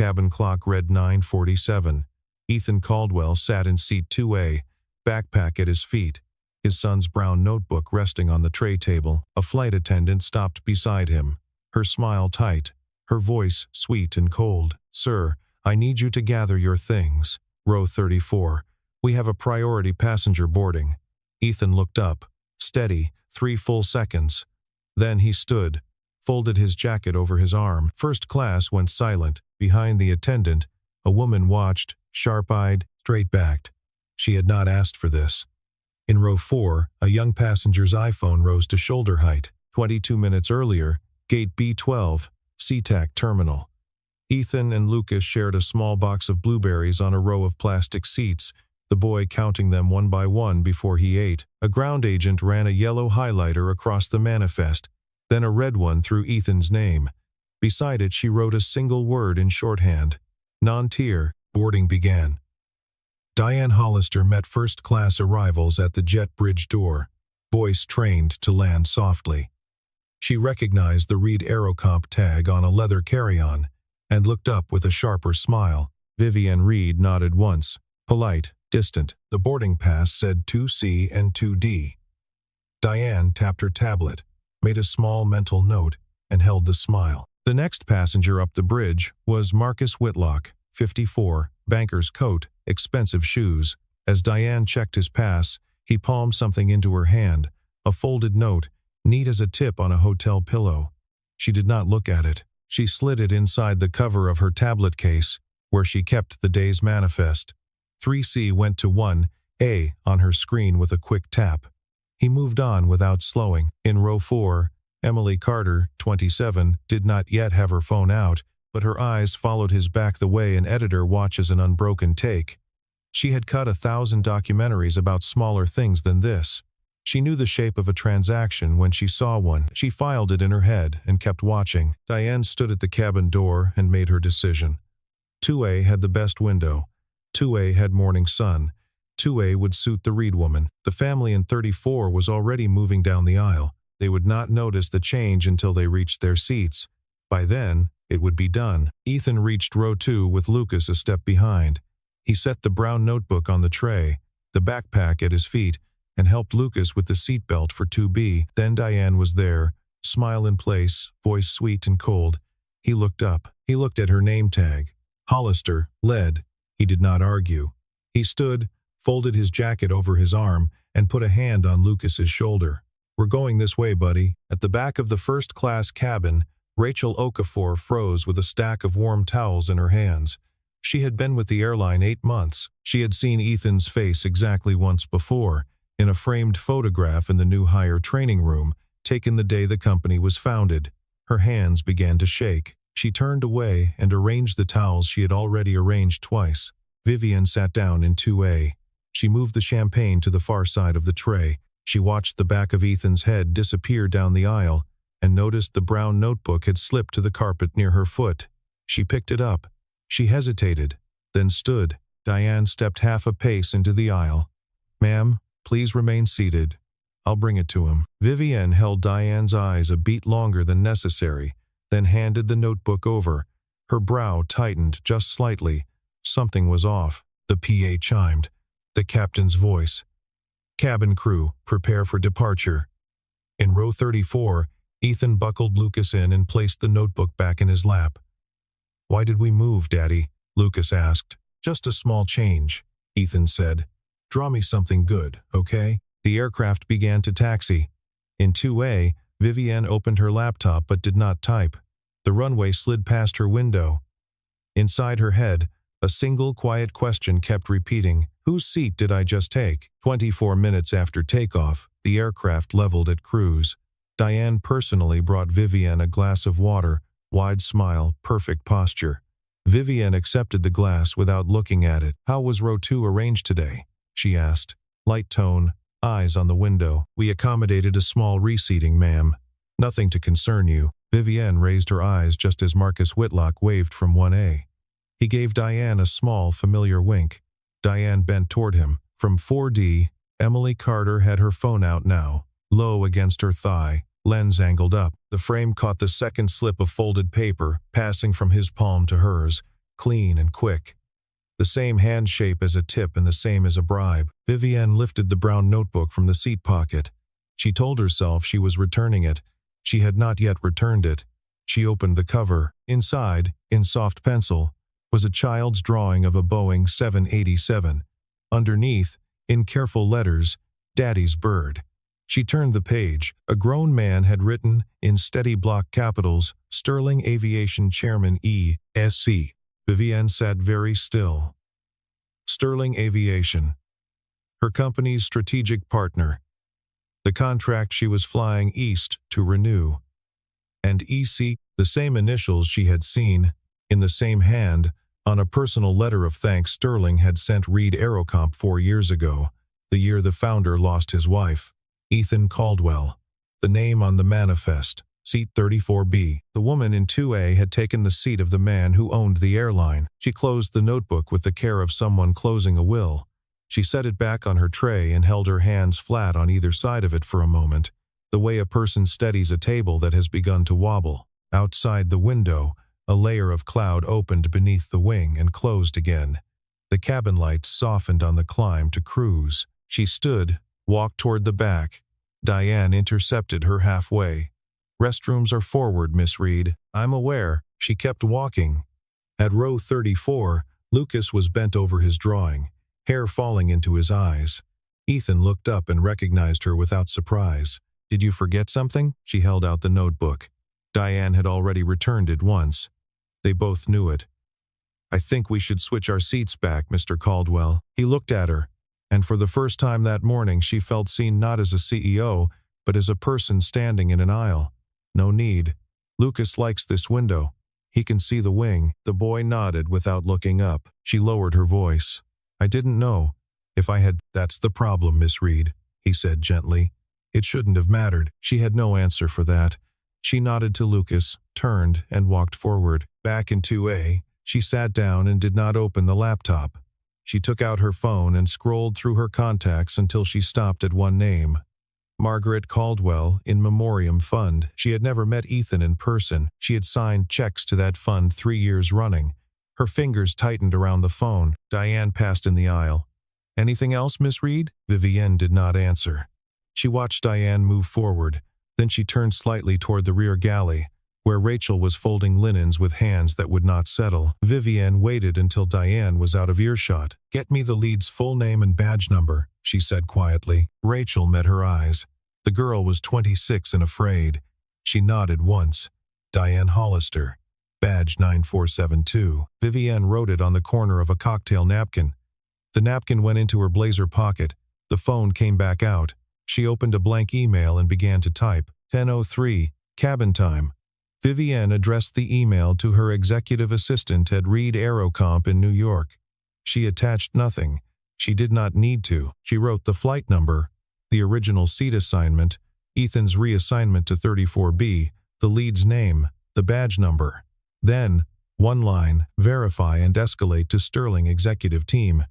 cabin clock read 9:47. Ethan Caldwell sat in seat 2A, backpack at his feet, his son's brown notebook resting on the tray table. A flight attendant stopped beside him, her smile tight, her voice sweet and cold. "Sir, I need you to gather your things. Row 34. We have a priority passenger boarding." Ethan looked up, steady, 3 full seconds. Then he stood, folded his jacket over his arm. First class went silent. Behind the attendant, a woman watched, sharp-eyed, straight-backed. She had not asked for this. In row 4, a young passenger's iPhone rose to shoulder height. 22 minutes earlier, gate B12, SeaTac terminal. Ethan and Lucas shared a small box of blueberries on a row of plastic seats, the boy counting them one by one before he ate. A ground agent ran a yellow highlighter across the manifest, then a red one through Ethan's name. Beside it she wrote a single word in shorthand. Non-tier. Boarding began. Diane Hollister met first-class arrivals at the jet bridge door, voice trained to land softly. She recognized the Reed Aerocomp tag on a leather carry-on and looked up with a sharper smile. Vivian Reed nodded once, polite, distant. The boarding pass said 2C and 2D. Diane tapped her tablet, made a small mental note, and held the smile. The next passenger up the bridge was Marcus Whitlock, 54, banker's coat, expensive shoes. As Diane checked his pass, he palmed something into her hand, a folded note, neat as a tip on a hotel pillow. She did not look at it. She slid it inside the cover of her tablet case, where she kept the day's manifest. 3C went to 1A on her screen with a quick tap. He moved on without slowing. In row 4, Emily Carter, 27, did not yet have her phone out, but her eyes followed his back the way an editor watches an unbroken take. She had cut 1,000 documentaries about smaller things than this. She knew the shape of a transaction when she saw one. She filed it in her head and kept watching. Diane stood at the cabin door and made her decision. 2A had the best window. 2A had morning sun. 2A would suit the Reed woman. The family in 34 was already moving down the aisle. They would not notice the change until they reached their seats. By then, it would be done. Ethan reached row 2 with Lucas a step behind. He set the brown notebook on the tray, the backpack at his feet, and helped Lucas with the seatbelt for 2B. Then Diane was there, smile in place, voice sweet and cold. He looked up. He looked at her name tag. Hollister, lead. He did not argue. He stood, folded his jacket over his arm, and put a hand on Lucas's shoulder. "We're going this way, buddy." At the back of the first-class cabin, Rachel Okafor froze with a stack of warm towels in her hands. She had been with the airline 8 months. She had seen Ethan's face exactly once before, in a framed photograph in the new hire training room, taken the day the company was founded. Her hands began to shake. She turned away and arranged the towels she had already arranged twice. Vivian sat down in 2A. She moved the champagne to the far side of the tray. She watched the back of Ethan's head disappear down the aisle and noticed the brown notebook had slipped to the carpet near her foot. She picked it up. She hesitated, then stood. Diane stepped half a pace into the aisle. "Ma'am, please remain seated. I'll bring it to him." Vivian held Diane's eyes a beat longer than necessary, then handed the notebook over. Her brow tightened just slightly. Something was off. The PA chimed. The captain's voice. "Cabin crew, prepare for departure." In row 34, Ethan buckled Lucas in and placed the notebook back in his lap. "Why did we move, Daddy?" Lucas asked. "Just a small change," Ethan said. "Draw me something good, okay?" The aircraft began to taxi. In 2A, Vivienne opened her laptop but did not type. The runway slid past her window. Inside her head, a single quiet question kept repeating, "Whose seat did I just take?" 24 minutes after takeoff, the aircraft leveled at cruise. Diane personally brought Vivienne a glass of water, wide smile, perfect posture. Vivienne accepted the glass without looking at it. "How was row 2 arranged today?" she asked. Light tone, eyes on the window. "We accommodated a small reseating, ma'am. Nothing to concern you." Vivienne raised her eyes just as Marcus Whitlock waved from 1A. He gave Diane a small, familiar wink. Diane bent toward him. From 4D, Emily Carter had her phone out now, low against her thigh, lens angled up. The frame caught the second slip of folded paper, passing from his palm to hers. clean and quick. The same hand shape as a tip and the same as a bribe. Vivienne lifted the brown notebook from the seat pocket. She told herself she was returning it. She had not yet returned it. She opened the cover. Inside, in soft pencil, was a child's drawing of a Boeing 787. Underneath, in careful letters, Daddy's bird. She turned the page. A grown man had written, in steady block capitals, Sterling Aviation Chairman E.S.C. Vivienne sat very still. Sterling Aviation. Her company's strategic partner. The contract she was flying east to renew. And E.C., the same initials she had seen, in the same hand, on a personal letter of thanks Sterling had sent Reed Aerocomp 4 years ago, the year the founder lost his wife. Ethan Caldwell. The name on the manifest. Seat 34B. The woman in 2A had taken the seat of the man who owned the airline. She closed the notebook with the care of someone closing a will. She set it back on her tray and held her hands flat on either side of it for a moment, the way a person steadies a table that has begun to wobble. Outside the window, a layer of cloud opened beneath the wing and closed again. The cabin lights softened on the climb to cruise. She stood, walked toward the back. Diane intercepted her halfway. "Restrooms are forward, Miss Reed." "I'm aware." She kept walking. At row 34, Lucas was bent over his drawing, hair falling into his eyes. Ethan looked up and recognized her without surprise. "Did you forget something?" She held out the notebook. Diane had already returned it once. They both knew it. "I think we should switch our seats back, Mr. Caldwell." He looked at her, and for the first time that morning she felt seen not as a CEO, but as a person standing in an aisle. "No need. Lucas likes this window. He can see the wing." The boy nodded without looking up. She lowered her voice. "I didn't know. If I had—" "That's the problem, Miss Reed," he said gently. "It shouldn't have mattered." She had no answer for that. She nodded to Lucas, turned, and walked forward. Back in 2A, she sat down and did not open the laptop. She took out her phone and scrolled through her contacts until she stopped at one name. Margaret Caldwell, In Memoriam Fund. She had never met Ethan in person. She had signed checks to that fund 3 years running. Her fingers tightened around the phone. Diane passed in the aisle. "Anything else, Miss Reed?" Vivienne did not answer. She watched Diane move forward. Then she turned slightly toward the rear galley, where Rachel was folding linens with hands that would not settle. Vivienne waited until Diane was out of earshot. "Get me the lead's full name and badge number," she said quietly. Rachel met her eyes. The girl was 26 and afraid. She nodded once. "Diane Hollister. Badge 9472. Vivienne wrote it on the corner of a cocktail napkin. The napkin went into her blazer pocket. The phone came back out. She opened a blank email and began to type. 10:03, cabin time. Vivienne addressed the email to her executive assistant at Reed Aerocomp in New York. She attached nothing. She did not need to. She wrote the flight number, the original seat assignment, Ethan's reassignment to 34B, the lead's name, the badge number. Then, one line, verify and escalate to Sterling executive team.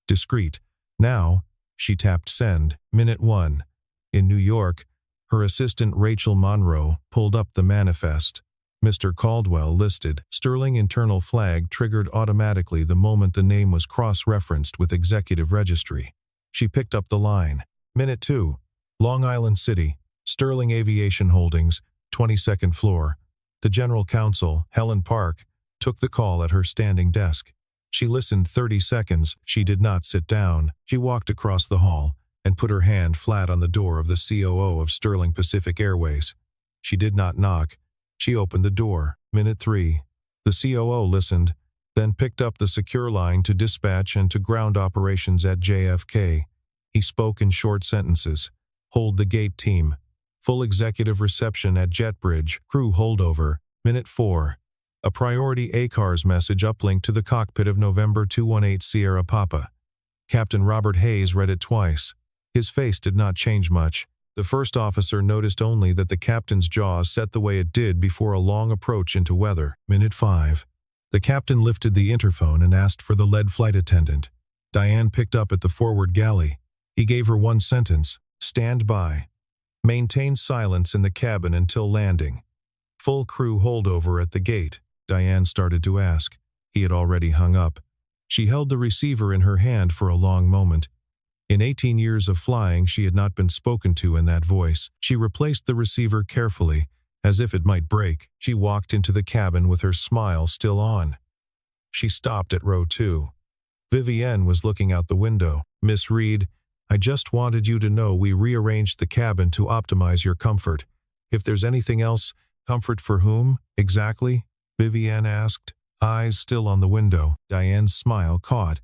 Discreet. Now, she tapped send. Minute 1. In New York, her assistant Rachel Monroe pulled up the manifest. Mr. Caldwell listed. Sterling internal flag triggered automatically the moment the name was cross-referenced with executive registry. She picked up the line. Minute 2. Long Island City, Sterling Aviation Holdings, 22nd floor. The general counsel, Helen Park, took the call at her standing desk. She listened 30 seconds. She did not sit down. She walked across the hall and put her hand flat on the door of the COO of Sterling Pacific Airways. She did not knock. She opened the door. Minute 3. The COO listened, then picked up the secure line to dispatch and to ground operations at JFK. He spoke in short sentences. Hold the gate team. Full executive reception at JetBridge. Crew holdover. Minute 4. A priority ACARS message uplinked to the cockpit of November 218 Sierra Papa. Captain Robert Hayes read it twice. His face did not change much. The first officer noticed only that the captain's jaw set the way it did before a long approach into weather. Minute 5. The captain lifted the interphone and asked for the lead flight attendant. Diane picked up at the forward galley. He gave her one sentence. Stand by. Maintain silence in the cabin until landing. Full crew holdover at the gate. Diane started to ask. He had already hung up. She held the receiver in her hand for a long moment. In 18 years of flying, she had not been spoken to in that voice. She replaced the receiver carefully, as if it might break. She walked into the cabin with her smile still on. She stopped at row 2. Vivienne was looking out the window. "Miss Reed, I just wanted you to know we rearranged the cabin to optimize your comfort. If there's anything else..." "Comfort for whom, exactly?" Vivienne asked, eyes still on the window. Diane's smile caught.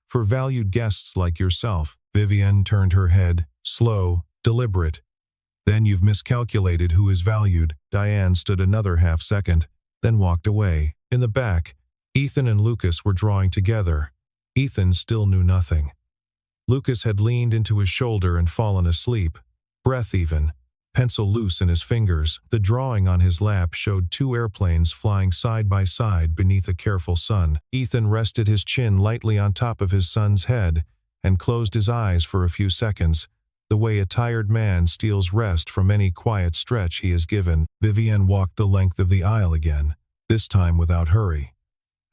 "For valued guests like yourself." Vivienne turned her head, slow, deliberate. "Then you've miscalculated who is valued." Diane stood another half-second, then walked away. In the back, Ethan and Lucas were drawing together. Ethan still knew nothing. Lucas had leaned into his shoulder and fallen asleep, breath even, pencil loose in his fingers. The drawing on his lap showed 2 airplanes flying side by side beneath a careful sun. Ethan rested his chin lightly on top of his son's head and closed his eyes for a few seconds, the way a tired man steals rest from any quiet stretch he is given. Vivienne walked the length of the aisle again, this time without hurry.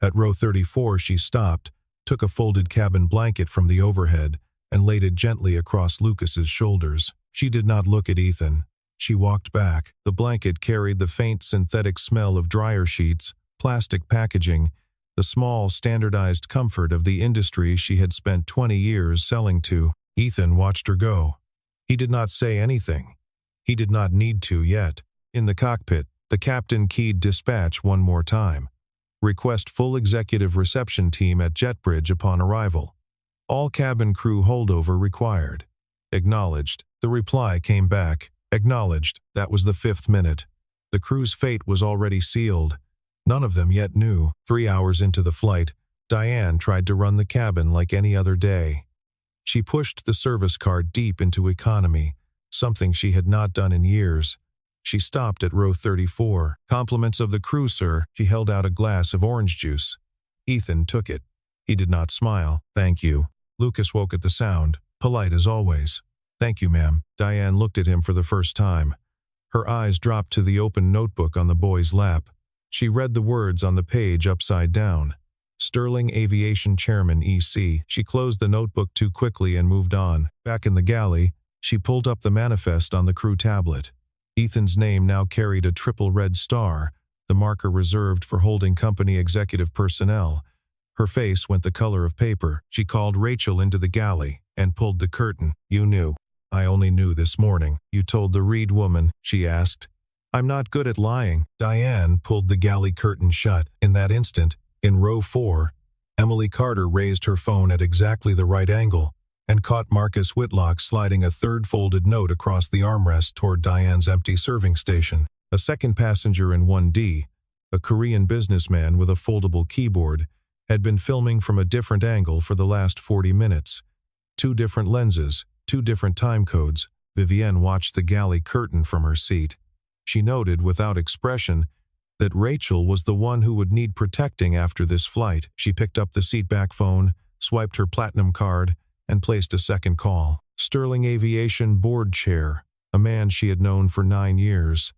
At row 34 she stopped, took a folded cabin blanket from the overhead, and laid it gently across Lucas's shoulders. She did not look at Ethan. She walked back. The blanket carried the faint synthetic smell of dryer sheets, plastic packaging, the small standardized comfort of the industry she had spent 20 years selling to. Ethan watched her go. He did not say anything. He did not need to yet. In the cockpit, the captain keyed dispatch one more time. "Request full executive reception team at Jetbridge upon arrival. All cabin crew holdover required." "Acknowledged." The reply came back. "Acknowledged." That was the 5th minute. The crew's fate was already sealed. None of them yet knew. 3 hours into the flight, Diane tried to run the cabin like any other day. She pushed the service card deep into economy, something she had not done in years. She stopped at row 34. "Compliments of the crew, sir." She held out a glass of orange juice. Ethan took it. He did not smile. "Thank you." Lucas woke at the sound, polite as always. "Thank you, ma'am." Diane looked at him for the first time. Her eyes dropped to the open notebook on the boy's lap. She read the words on the page upside down. "Sterling Aviation Chairman E.C." She closed the notebook too quickly and moved on. Back in the galley, she pulled up the manifest on the crew tablet. Ethan's name now carried a triple red star, the marker reserved for holding company executive personnel. Her face went the color of paper. She called Rachel into the galley and pulled the curtain. "You knew." "I only knew this morning." "You told the Reed woman?" she asked. "I'm not good at lying." Diane pulled the galley curtain shut. In that instant, in row 4, Emily Carter raised her phone at exactly the right angle and caught Marcus Whitlock sliding a third folded note across the armrest toward Diane's empty serving station. A second passenger in 1D, a Korean businessman with a foldable keyboard, had been filming from a different angle for the last 40 minutes. 2 different lenses, 2 different time codes. Vivienne watched the galley curtain from her seat. She noted, without expression, that Rachel was the one who would need protecting after this flight. She picked up the seatback phone, swiped her platinum card, and placed a second call. Sterling Aviation board chair, a man she had known for 9 years.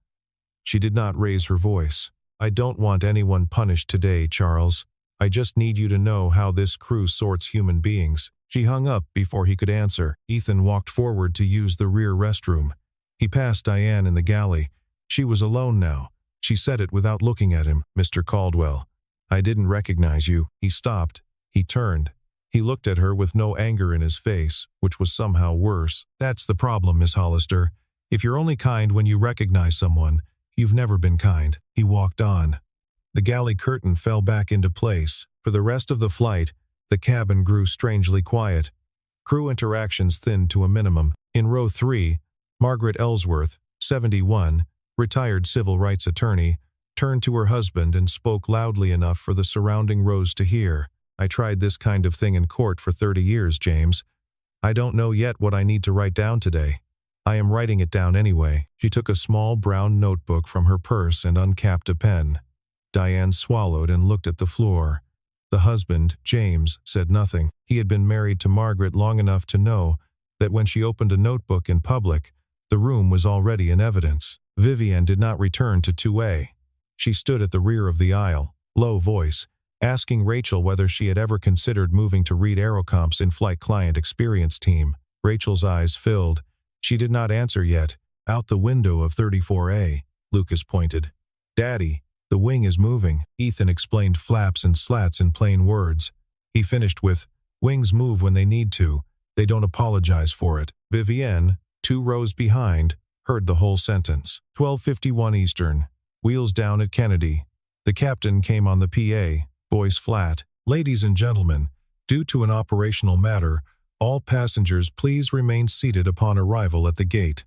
She did not raise her voice. "I don't want anyone punished today, Charles. I just need you to know how this crew sorts human beings." She hung up before he could answer. Ethan walked forward to use the rear restroom. He passed Diane in the galley. She was alone now. She said it without looking at him. "Mr. Caldwell, I didn't recognize you." He stopped. He turned. He looked at her with no anger in his face, which was somehow worse. "That's the problem, Miss Hollister. If you're only kind when you recognize someone, you've never been kind." He walked on. The galley curtain fell back into place. For the rest of the flight, the cabin grew strangely quiet. Crew interactions thinned to a minimum. In row 3, Margaret Ellsworth, 71, retired civil rights attorney, turned to her husband and spoke loudly enough for the surrounding rows to hear. "I tried this kind of thing in court for 30 years, James. I don't know yet what I need to write down today. I am writing it down anyway." She took a small brown notebook from her purse and uncapped a pen. Diane swallowed and looked at the floor. The husband, James, said nothing. He had been married to Margaret long enough to know that when she opened a notebook in public, the room was already in evidence. Vivienne did not return to 2A. She stood at the rear of the aisle, low voice, asking Rachel whether she had ever considered moving to Reed Aerocomp's in-flight client experience team. Rachel's eyes filled. She did not answer yet. Out the window of 34A, Lucas pointed. "Daddy, the wing is moving," Ethan explained flaps and slats in plain words. He finished with, "Wings move when they need to. They don't apologize for it." Vivienne, 2 rows behind, heard the whole sentence. 12:51 Eastern. Wheels down at Kennedy. The captain came on the PA, voice flat. "Ladies and gentlemen, due to an operational matter, all passengers please remain seated upon arrival at the gate.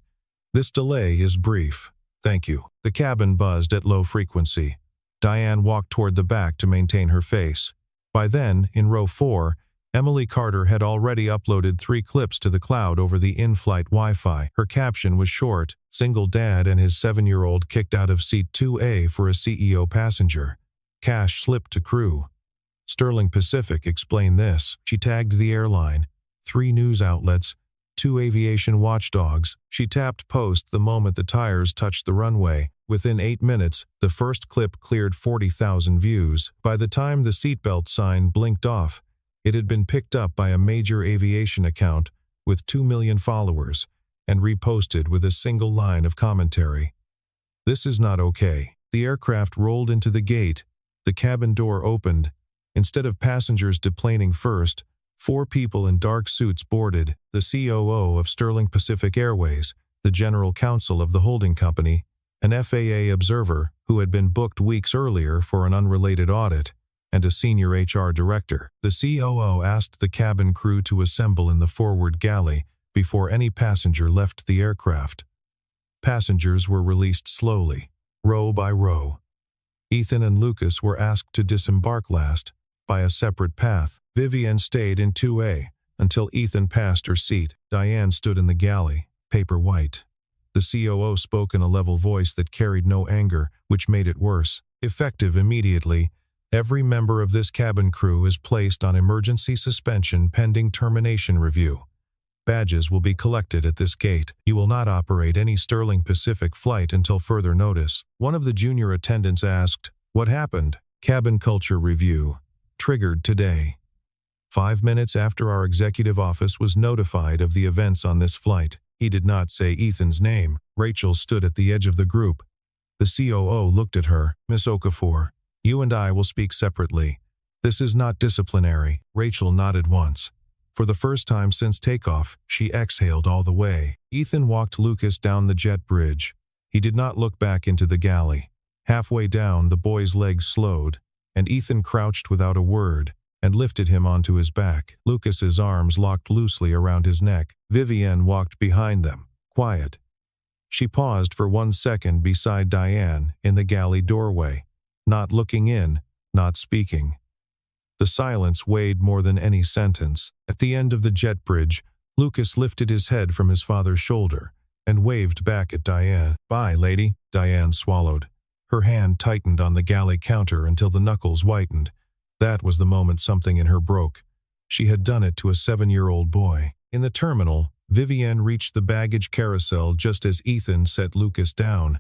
This delay is brief. Thank you." The cabin buzzed at low frequency. Diane walked toward the back to maintain her face. By then, in row 4, Emily Carter had already uploaded 3 clips to the cloud over the in-flight Wi-Fi. Her caption was short: "Single dad and his 7-year-old kicked out of seat 2A for a CEO passenger. Cash slipped to crew." Sterling Pacific explained this. She tagged the airline, 3 news outlets, 2 aviation watchdogs. She tapped post the moment the tires touched the runway. Within 8 minutes, the first clip cleared 40,000 views. By the time the seatbelt sign blinked off, it had been picked up by a major aviation account with 2 million followers and reposted with a single line of commentary. "This is not okay." The aircraft rolled into the gate. The cabin door opened. Instead of passengers deplaning first, 4 people in dark suits boarded: the COO of Sterling Pacific Airways, the general counsel of the holding company, an FAA observer who had been booked weeks earlier for an unrelated audit, and a senior HR director. The COO asked the cabin crew to assemble in the forward galley before any passenger left the aircraft. Passengers were released slowly, row by row. Ethan and Lucas were asked to disembark last, by a separate path. Vivienne stayed in 2A until Ethan passed her seat. Diane stood in the galley, paper white. The COO spoke in a level voice that carried no anger, which made it worse. "Effective immediately, every member of this cabin crew is placed on emergency suspension pending termination review. Badges will be collected at this gate. You will not operate any Sterling Pacific flight until further notice." One of the junior attendants asked, "What happened?" "Cabin culture review. Triggered today. 5 minutes after our executive office was notified of the events on this flight." He did not say Ethan's name. Rachel stood at the edge of the group. The COO looked at her. "Miss Okafor, you and I will speak separately. This is not disciplinary." Rachel nodded once. For the first time since takeoff, she exhaled all the way. Ethan walked Lucas down the jet bridge. He did not look back into the galley. Halfway down, the boy's legs slowed, and Ethan crouched without a word and lifted him onto his back. Lucas's arms locked loosely around his neck. Vivienne walked behind them, quiet. She paused for 1 second beside Diane in the galley doorway, not looking in, not speaking. The silence weighed more than any sentence. At the end of the jet bridge, Lucas lifted his head from his father's shoulder and waved back at Diane. "Bye, lady." Diane swallowed. Her hand tightened on the galley counter until the knuckles whitened. That was the moment something in her broke. She had done it to a 7-year-old boy. In the terminal, Vivienne reached the baggage carousel just as Ethan set Lucas down.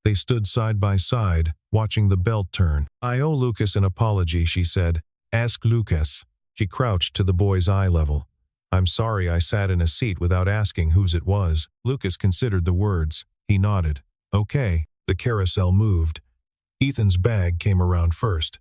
They stood side by side, watching the belt turn. "I owe Lucas an apology," she said. "Ask Lucas." She crouched to the boy's eye level. "I'm sorry I sat in a seat without asking whose it was." Lucas considered the words. He nodded. "Okay." The carousel moved. Ethan's bag came around first.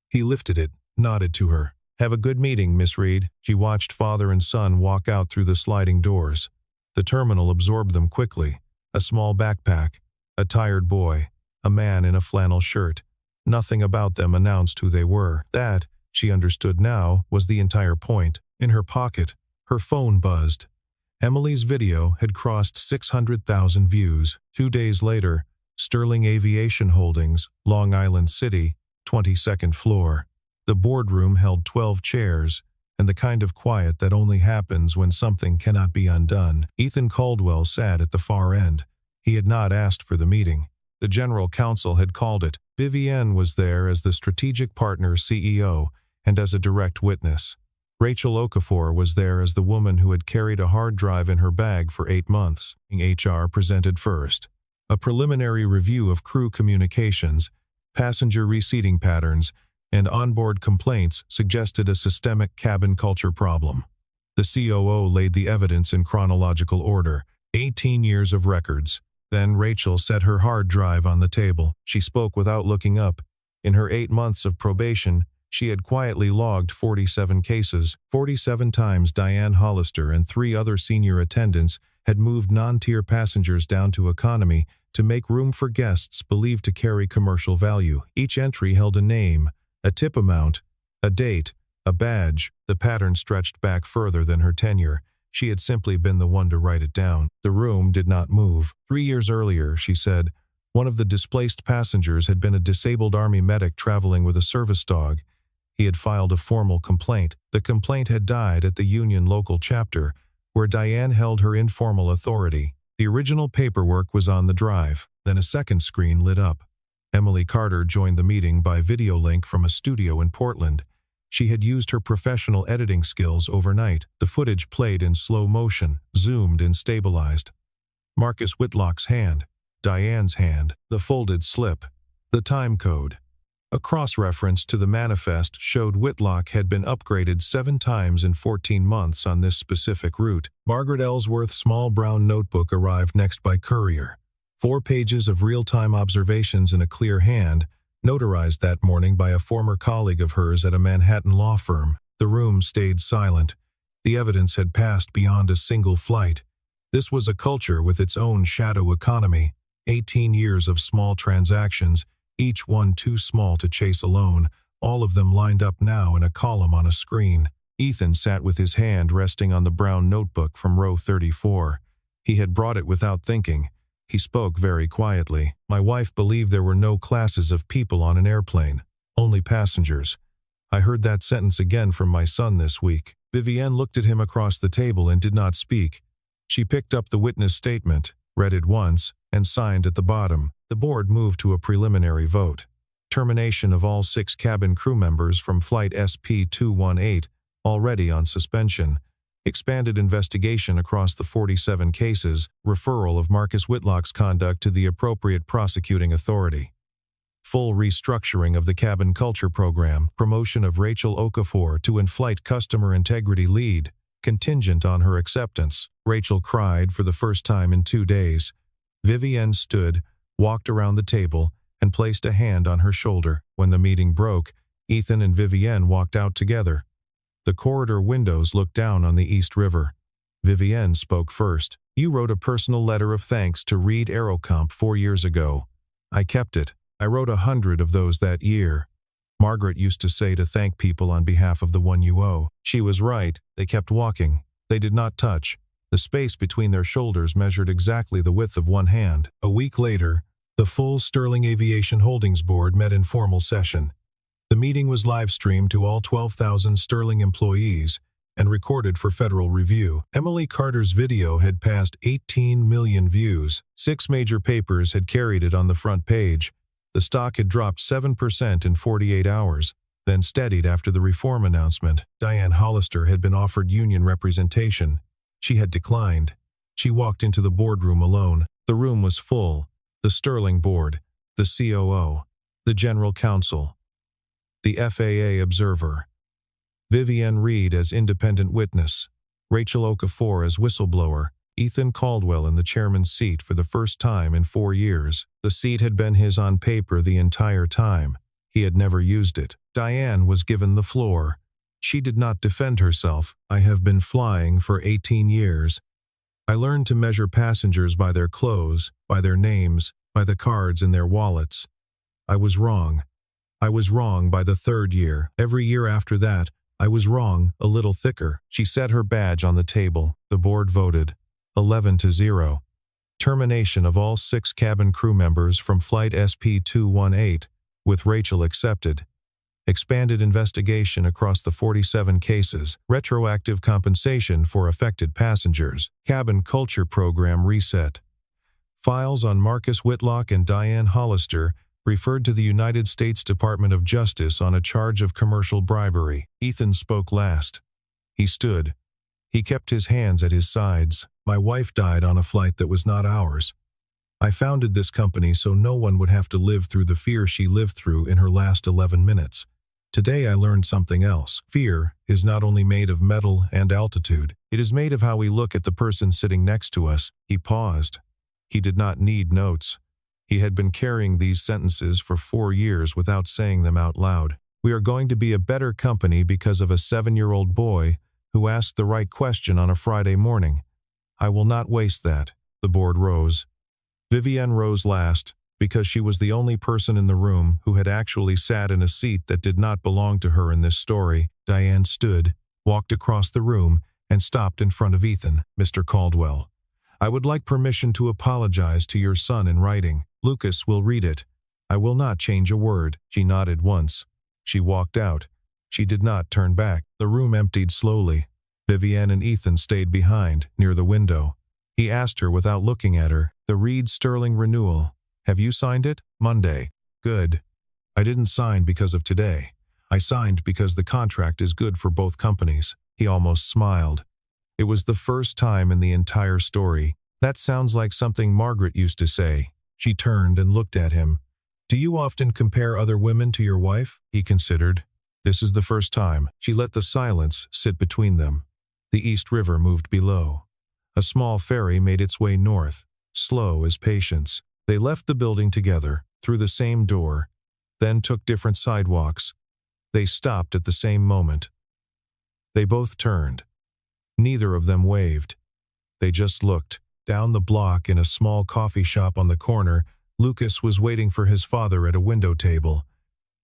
He lifted it, nodded to her. "Have a good meeting, Miss Reed." She watched father and son walk out through the sliding doors. The terminal absorbed them quickly. A small backpack, a tired boy, a man in a flannel shirt. Nothing about them announced who they were. That, she understood now, was the entire point. In her pocket, her phone buzzed. Emily's video had crossed 600,000 views. 2 days later, Sterling Aviation Holdings, Long Island City, 22nd floor. The boardroom held 12 chairs, and the kind of quiet that only happens when something cannot be undone. Ethan Caldwell sat at the far end. He had not asked for the meeting. The general counsel had called it. Vivienne was there as the strategic partner CEO and as a direct witness. Rachel Okafor was there as the woman who had carried a hard drive in her bag for 8 months. HR presented first. A preliminary review of crew communications, passenger reseating patterns, and onboard complaints suggested a systemic cabin culture problem. The COO laid the evidence in chronological order, 18 years of records. Then Rachel set her hard drive on the table. She spoke without looking up. In her 8 months of probation, she had quietly logged 47 cases. 47 times Diane Hollister and 3 other senior attendants had moved non-tier passengers down to economy to make room for guests believed to carry commercial value. Each entry held a name, a tip amount, a date, a badge. The pattern stretched back further than her tenure. She had simply been the one to write it down. The room did not move. 3 years earlier, she said, one of the displaced passengers had been a disabled Army medic traveling with a service dog. He had filed a formal complaint. The complaint had died at the Union local chapter, where Diane held her informal authority. The original paperwork was on the drive. Then a second screen lit up. Emily Carter joined the meeting by video link from a studio in Portland. She had used her professional editing skills overnight. The footage played in slow motion, zoomed and stabilized. Marcus Whitlock's hand, Diane's hand, the folded slip, the time code. A cross-reference to the manifest showed Whitlock had been upgraded 7 times in 14 months on this specific route. Margaret Ellsworth's small brown notebook arrived next by courier. 4 pages of real-time observations in a clear hand, notarized that morning by a former colleague of hers at a Manhattan law firm. The room stayed silent. The evidence had passed beyond a single flight. This was a culture with its own shadow economy. 18 years of small transactions, each one too small to chase alone, all of them lined up now in a column on a screen. Ethan sat with his hand resting on the brown notebook from row 34. He had brought it without thinking. He spoke very quietly. My wife believed there were no classes of people on an airplane, only passengers. I heard that sentence again from my son this week. Vivienne looked at him across the table and did not speak. She picked up the witness statement, read it once, and signed at the bottom. The board moved to a preliminary vote. Termination of all 6 cabin crew members from Flight SP-218, already on suspension. Expanded investigation across the 47 cases, referral of Marcus Whitlock's conduct to the appropriate prosecuting authority. Full restructuring of the cabin culture program, promotion of Rachel Okafor to in-flight customer integrity lead, contingent on her acceptance. Rachel cried for the first time in 2 days. Vivienne stood, walked around the table, and placed a hand on her shoulder. When the meeting broke, Ethan and Vivienne walked out together. The corridor windows looked down on the East River. Vivienne spoke first. You wrote a personal letter of thanks to Reed Aerocomp 4 years ago. I kept it. I wrote 100 of those that year. Margaret used to say to thank people on behalf of the one you owe. She was right. They kept walking. They did not touch. The space between their shoulders measured exactly the width of one hand. A week later, the full Sterling Aviation Holdings Board met in formal session. The meeting was live-streamed to all 12,000 Sterling employees and recorded for federal review. Emily Carter's video had passed 18 million views. 6 major papers had carried it on the front page. The stock had dropped 7% in 48 hours, then steadied after the reform announcement. Diane Hollister had been offered union representation. She had declined. She walked into the boardroom alone. The room was full. The Sterling board, the COO, the general counsel, the FAA observer, Vivienne Reed as independent witness, Rachel Okafor as whistleblower, Ethan Caldwell in the chairman's seat for the first time in 4 years. The seat had been his on paper the entire time. He had never used it. Diane was given the floor. She did not defend herself. I have been flying for 18 years. I learned to measure passengers by their clothes, by their names, by the cards in their wallets. I was wrong. I was wrong by the 3rd year. Every year after that, I was wrong, a little thicker. She set her badge on the table. The board voted. 11-0. Termination of all 6 cabin crew members from Flight SP-218, with Rachel accepted. Expanded investigation across the 47 cases. Retroactive compensation for affected passengers. Cabin culture program reset. Files on Marcus Whitlock and Diane Hollister referred to the United States Department of Justice on a charge of commercial bribery. Ethan spoke last. He stood. He kept his hands at his sides. My wife died on a flight that was not ours. I founded this company so no one would have to live through the fear she lived through in her last 11 minutes. Today I learned something else. Fear is not only made of metal and altitude, it is made of how we look at the person sitting next to us." He paused. He did not need notes. He had been carrying these sentences for 4 years without saying them out loud. "We are going to be a better company because of a 7-year-old boy who asked the right question on a Friday morning. I will not waste that." The board rose. Vivienne rose last, because she was the only person in the room who had actually sat in a seat that did not belong to her in this story. Diane stood, walked across the room, and stopped in front of Ethan. "Mr. Caldwell, I would like permission to apologize to your son in writing. Lucas will read it. I will not change a word." She nodded once. She walked out. She did not turn back. The room emptied slowly. Vivienne and Ethan stayed behind, near the window. He asked her without looking at her, "The Reed Sterling renewal. Have you signed it?" "Monday." "Good. I didn't sign because of today. I signed because the contract is good for both companies." He almost smiled. It was the first time in the entire story. "That sounds like something Margaret used to say." She turned and looked at him. "Do you often compare other women to your wife?" He considered. This is the first time. She let the silence sit between them. The East River moved below. A small ferry made its way north, slow as patience. They left the building together, through the same door, then took different sidewalks. They stopped at the same moment. They both turned. Neither of them waved. They just looked. Down the block in a small coffee shop on the corner, Lucas was waiting for his father at a window table.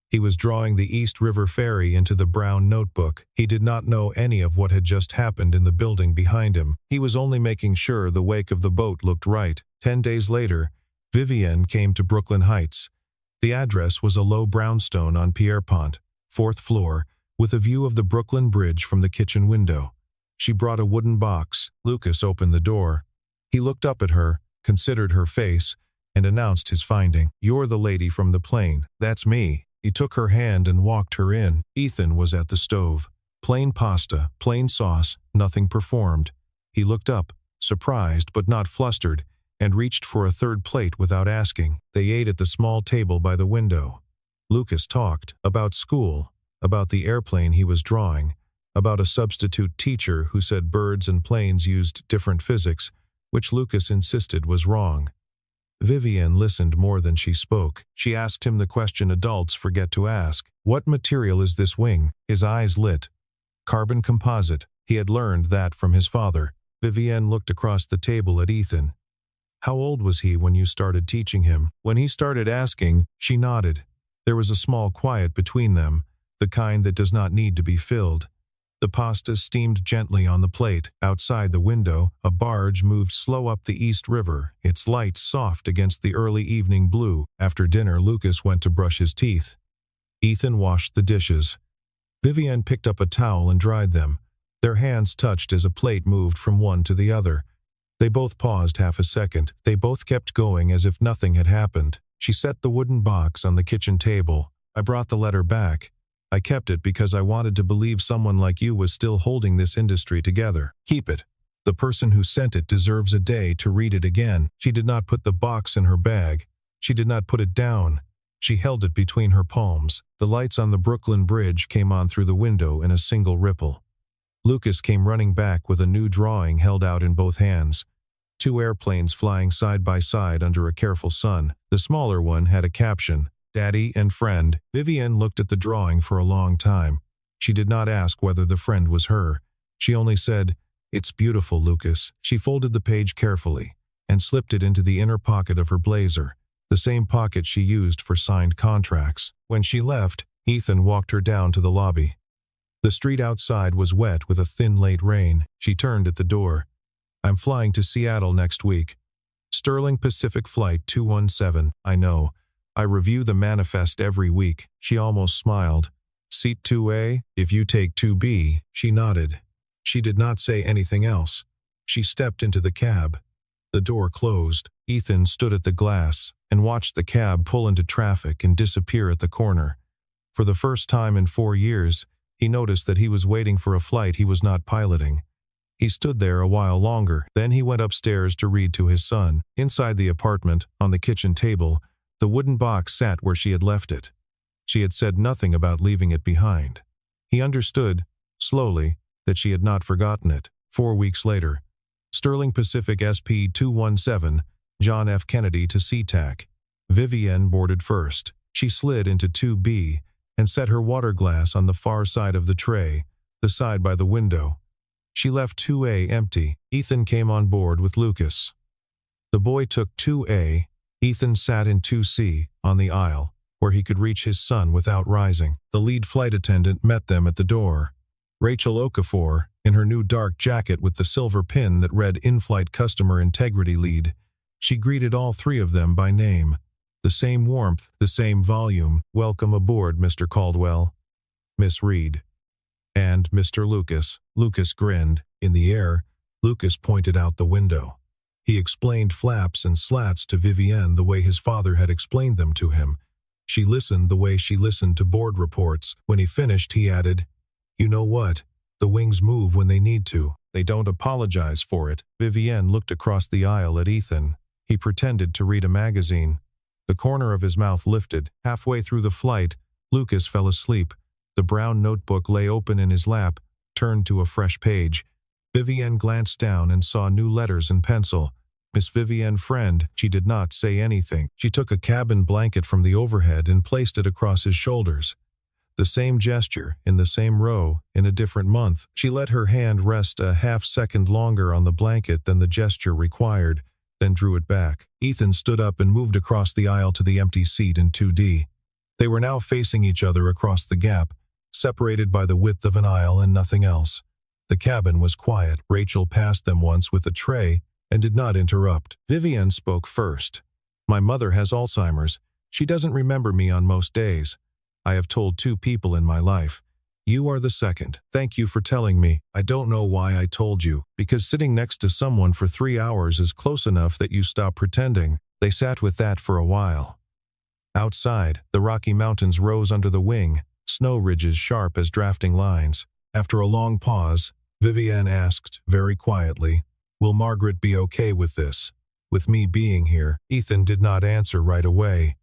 He was drawing the East River ferry into the brown notebook. He did not know any of what had just happened in the building behind him. He was only making sure the wake of the boat looked right. 10 days later, Vivienne came to Brooklyn Heights. The address was a low brownstone on Pierpont, 4th floor, with a view of the Brooklyn Bridge from the kitchen window. She brought a wooden box. Lucas opened the door. He looked up at her, considered her face, and announced his finding. "You're the lady from the plane." "That's me." He took her hand and walked her in. Ethan was at the stove. Plain pasta, plain sauce, nothing performed. He looked up, surprised but not flustered, and reached for a third plate without asking. They ate at the small table by the window. Lucas talked about school, about the airplane he was drawing, about a substitute teacher who said birds and planes used different physics, which Lucas insisted was wrong. Vivienne listened more than she spoke. She asked him the question adults forget to ask. "What material is this wing?" His eyes lit. "Carbon composite." He had learned that from his father. Vivienne looked across the table at Ethan. "How old was he when you started teaching him?" When he started asking, she nodded. There was a small quiet between them, the kind that does not need to be filled. The pasta steamed gently on the plate. Outside the window, a barge moved slow up the East River, its lights soft against the early evening blue. After dinner, Lucas went to brush his teeth. Ethan washed the dishes. Vivienne picked up a towel and dried them. Their hands touched as a plate moved from one to the other. They both paused half a second. They both kept going as if nothing had happened. She set the wooden box on the kitchen table. "I brought the letter back. I kept it because I wanted to believe someone like you was still holding this industry together. Keep it. The person who sent it deserves a day to read it again." She did not put the box in her bag. She did not put it down. She held it between her palms. The lights on the Brooklyn Bridge came on through the window in a single ripple. Lucas came running back with a new drawing held out in both hands. 2 airplanes flying side by side under a careful sun. The smaller one had a caption, "Daddy and Friend." Vivienne looked at the drawing for a long time. She did not ask whether the friend was her. She only said, "It's beautiful, Lucas." She folded the page carefully and slipped it into the inner pocket of her blazer, the same pocket she used for signed contracts. When she left, Ethan walked her down to the lobby. The street outside was wet with a thin late rain. She turned at the door. "I'm flying to Seattle next week. Sterling Pacific Flight 217. I know. I review the manifest every week." She almost smiled. "Seat 2A? If you take 2B." She nodded. She did not say anything else. She stepped into the cab. The door closed. Ethan stood at the glass and watched the cab pull into traffic and disappear at the corner. For the first time in 4 years, he noticed that he was waiting for a flight he was not piloting. He stood there a while longer. Then he went upstairs to read to his son. Inside the apartment, on the kitchen table, the wooden box sat where she had left it. She had said nothing about leaving it behind. He understood, slowly, that she had not forgotten it. 4 weeks later, Sterling Pacific SP-217, John F. Kennedy to SeaTac. Vivienne boarded first. She slid into 2B and set her water glass on the far side of the tray, the side by the window. She left 2A empty. Ethan came on board with Lucas. The boy took 2A. Ethan sat in 2C, on the aisle, where he could reach his son without rising. The lead flight attendant met them at the door. Rachel Okafor, in her new dark jacket with the silver pin that read In-Flight Customer Integrity Lead. She greeted all three of them by name. The same warmth, the same volume. "Welcome aboard, Mr. Caldwell." "Miss Reed." "And Mr. Lucas." Lucas grinned. In the air, Lucas pointed out the window. He explained flaps and slats to Vivienne the way his father had explained them to him. She listened the way she listened to board reports. When he finished, he added, "You know what? The wings move when they need to. They don't apologize for it." Vivienne looked across the aisle at Ethan. He pretended to read a magazine. The corner of his mouth lifted. Halfway through the flight, Lucas fell asleep. The brown notebook lay open in his lap, turned to a fresh page. Vivienne glanced down and saw new letters in pencil. "Miss Vivienne Friend." She did not say anything. She took a cabin blanket from the overhead and placed it across his shoulders. The same gesture, in the same row, in a different month. She let her hand rest a half-second longer on the blanket than the gesture required, then drew it back. Ethan stood up and moved across the aisle to the empty seat in 2D. They were now facing each other across the gap, separated by the width of an aisle and nothing else. The cabin was quiet. Rachel passed them once with a tray and did not interrupt. Vivienne spoke first. "My mother has Alzheimer's. She doesn't remember me on most days. I have told 2 people in my life. You are the second. Thank you for telling me. I don't know why I told you, because sitting next to someone for 3 hours is close enough that you stop pretending." They sat with that for a while. Outside, the Rocky Mountains rose under the wing, snow ridges sharp as drafting lines. After a long pause, Vivienne asked, very quietly, "Will Margaret be okay with this? With me being here?" Ethan did not answer right away.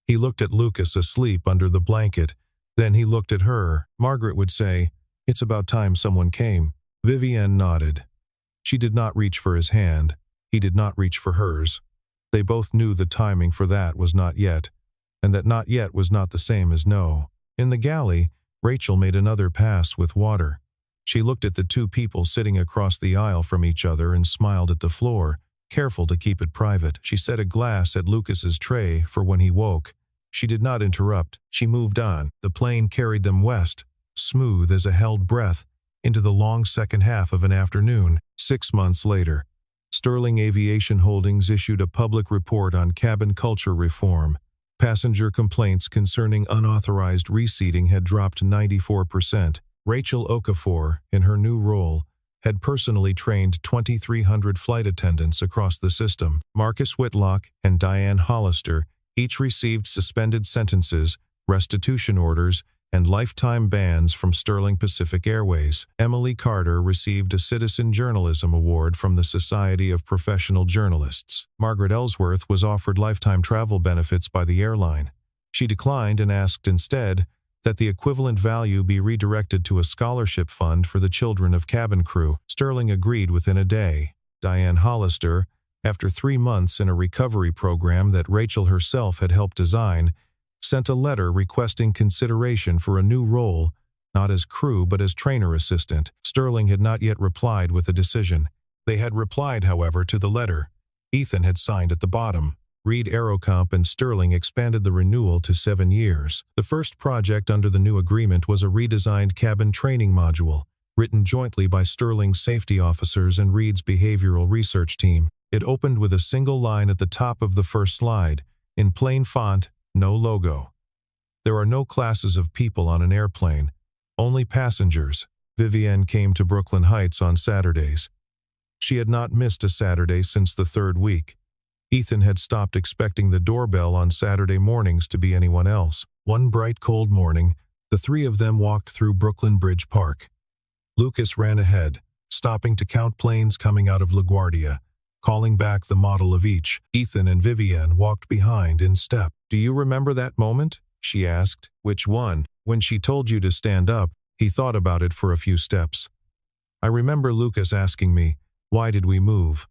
He looked at Lucas asleep under the blanket. Then he looked at her. Margaret would say, "It's about time someone came." Vivienne nodded. She did not reach for his hand. He did not reach for hers. They both knew the timing for that was not yet, and that not yet was not the same as no. In the galley, Rachel made another pass with water. She looked at the 2 people sitting across the aisle from each other and smiled at the floor, careful to keep it private. She set a glass at Lucas's tray for when he woke. She did not interrupt. She moved on. The plane carried them west, smooth as a held breath, into the long second half of an afternoon. 6 months later, Sterling Aviation Holdings issued a public report on cabin culture reform. Passenger complaints concerning unauthorized reseating had dropped 94%. Rachel Okafor, in her new role, had personally trained 2,300 flight attendants across the system. Marcus Whitlock and Diane Hollister each received suspended sentences, restitution orders, and lifetime bans from Sterling Pacific Airways. Emily Carter received a Citizen Journalism Award from the Society of Professional Journalists. Margaret Ellsworth was offered lifetime travel benefits by the airline. She declined and asked instead that the equivalent value be redirected to a scholarship fund for the children of cabin crew. Sterling agreed within a day. Diane Hollister, after 3 months in a recovery program that Rachel herself had helped design, sent a letter requesting consideration for a new role, not as crew but as trainer assistant. Sterling had not yet replied with a decision. They had replied, however, to the letter. Ethan had signed at the bottom. Reed Aerocomp and Sterling expanded the renewal to 7 years. The first project under the new agreement was a redesigned cabin training module, written jointly by Sterling's safety officers and Reed's behavioral research team. It opened with a single line at the top of the first slide, in plain font, no logo. There are no classes of people on an airplane, only passengers. Vivienne came to Brooklyn Heights on Saturdays. She had not missed a Saturday since the 3rd week. Ethan had stopped expecting the doorbell on Saturday mornings to be anyone else. One bright cold morning, the 3 of them walked through Brooklyn Bridge Park. Lucas ran ahead, stopping to count planes coming out of LaGuardia, calling back the model of each. Ethan and Vivienne walked behind in step. "Do you remember that moment?" she asked. Which one? When she told you to stand up, he thought about it for a few steps. I remember Lucas asking me, why did we move?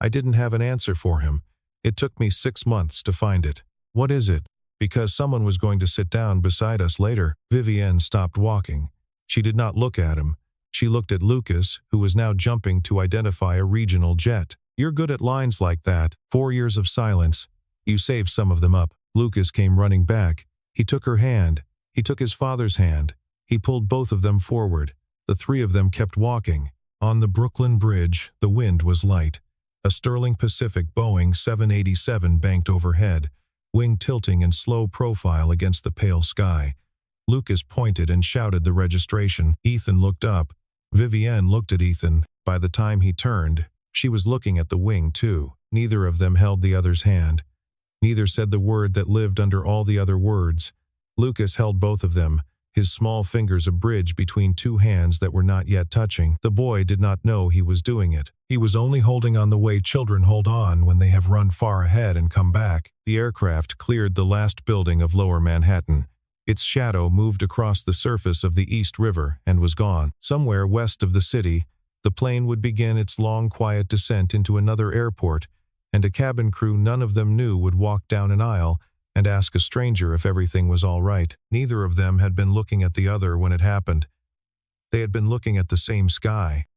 I didn't have an answer for him. It took me 6 months to find it. What is it? Because someone was going to sit down beside us later. Vivienne stopped walking. She did not look at him. She looked at Lucas, who was now jumping to identify a regional jet. You're good at lines like that. 4 years of silence. You saved some of them up. Lucas came running back. He took her hand. He took his father's hand. He pulled both of them forward. The three of them kept walking. On the Brooklyn Bridge, the wind was light. A Sterling Pacific Boeing 787 banked overhead, wing tilting in slow profile against the pale sky. Lucas pointed and shouted the registration. Ethan looked up. Vivienne looked at Ethan. By the time he turned, she was looking at the wing too. Neither of them held the other's hand. Neither said the word that lived under all the other words. Lucas held both of them, his small fingers a bridge between two hands that were not yet touching. The boy did not know he was doing it. He was only holding on the way children hold on when they have run far ahead and come back. The aircraft cleared the last building of Lower Manhattan. Its shadow moved across the surface of the East River and was gone. Somewhere west of the city, the plane would begin its long, quiet descent into another airport, and a cabin crew none of them knew would walk down an aisle and ask a stranger if everything was all right. Neither of them had been looking at the other when it happened. They had been looking at the same sky.